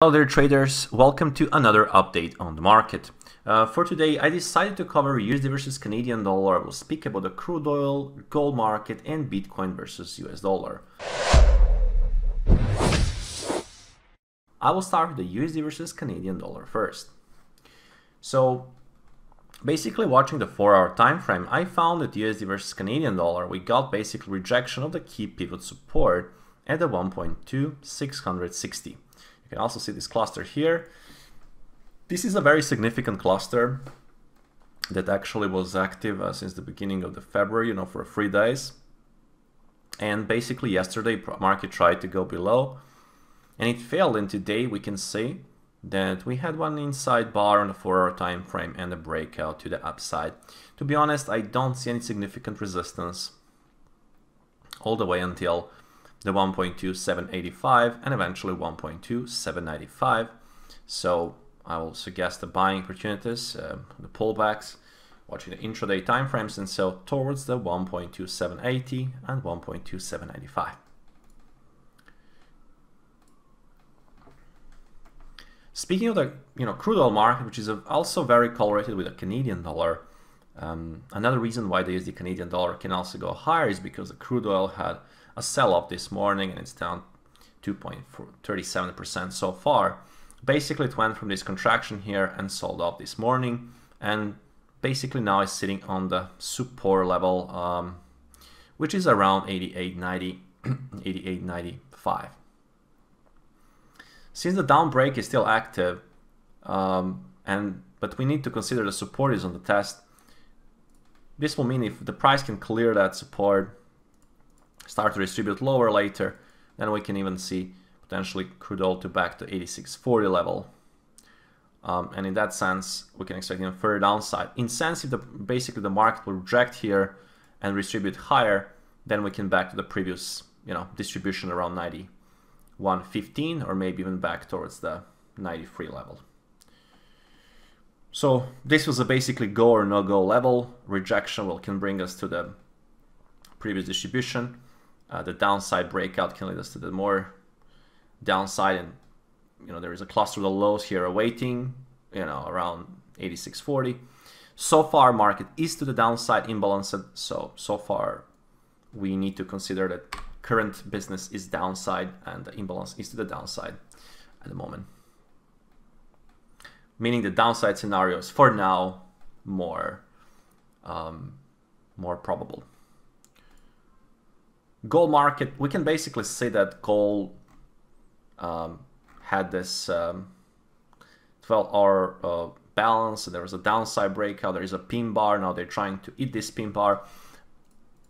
Hello there traders, welcome to another update on the market. For today I decided to cover USD versus Canadian dollar. I will speak about the crude oil, gold market and Bitcoin versus US dollar. I will start with the USD versus Canadian dollar first. So basically watching the 4-hour time frame, I found that USD versus Canadian dollar, we got basically rejection of the key pivot support at the 1.2660. You can also see this cluster here. This is a very significant cluster that actually was active since the beginning of the February, for 3 days. And basically yesterday market tried to go below and it failed, and today we can see that we had one inside bar on the 4-hour time frame and a breakout to the upside. To be honest, I don't see any significant resistance all the way until the 1.2785 and eventually 1.2795. So I will suggest the buying opportunities, the pullbacks, watching the intraday time frames, and so towards the 1.2780 and 1.2795. Speaking of the crude oil market, which is also very correlated with the Canadian dollar, another reason why the USD Canadian dollar can also go higher is because the crude oil had a sell-off this morning and it's down 2.37% so far. Basically it went from this contraction here and sold off this morning, and basically now it's sitting on the support level, which is around 88.90 88.95. Since the down break is still active, but we need to consider the support is on the test, this will mean if the price can clear that support, start to distribute lower later, then we can even see potentially crude oil to back to 86.40 level. And in that sense, we can expect even further downside. In sense, if basically the market will reject here and distribute higher, then we can back to the previous distribution around 91.15 or maybe even back towards the 93 level. So this was a basically go or no go level. Rejection can bring us to the previous distribution. The downside breakout can lead us to the more downside, and there is a cluster of the lows here awaiting around 86.40. So far market is to the downside, imbalanced, so far we need to consider that current business is downside and the imbalance is to the downside at the moment, meaning the downside scenarios for now more probable. Gold market, we can basically say that gold had this 12-hour balance. There was a downside breakout. There is a pin bar. Now they're trying to eat this pin bar.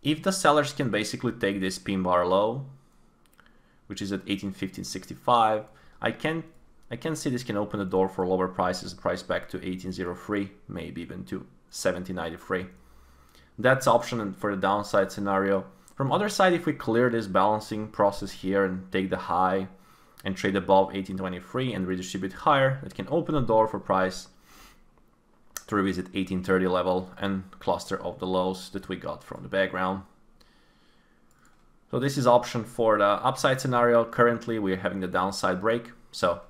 If the sellers can basically take this pin bar low, which is at 18.1565, I can see this can open the door for lower prices, price back to 18.03, maybe even to 17.93. That's option for the downside scenario. From other side, if we clear this balancing process here and take the high and trade above 18.23 and redistribute higher, that can open the door for price to revisit 18.30 level and cluster of the lows that we got from the background. So this is option for the upside scenario. Currently we're having the downside break, so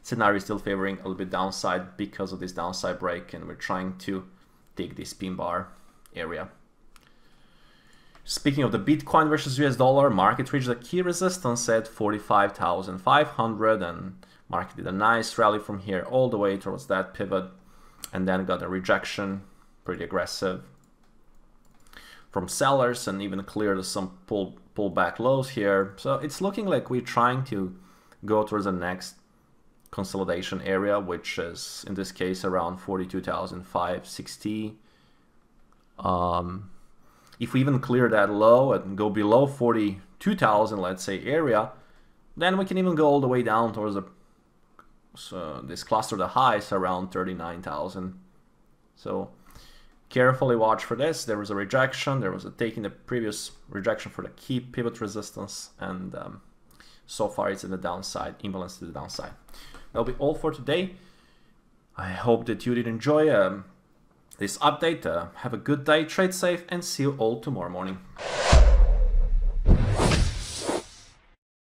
scenario is still favoring a little bit downside because of this downside break, and we're trying to take this pin bar area. Speaking of the Bitcoin versus US dollar, market reached a key resistance at 45,500 and market did a nice rally from here all the way towards that pivot, and then got a rejection, pretty aggressive from sellers, and even cleared some pullback lows here. So it's looking like we're trying to go towards the next consolidation area, which is in this case around 42,560. If we even clear that low and go below 42,000, let's say, area, then we can even go all the way down towards this cluster of the highs around 39,000. So carefully watch for this. There was a rejection. There was a taking the previous rejection for the key pivot resistance, and so far it's in the downside, imbalance to the downside. That'll be all for today. I hope that you did enjoy this update. Have a good day, trade safe, and see you all tomorrow morning.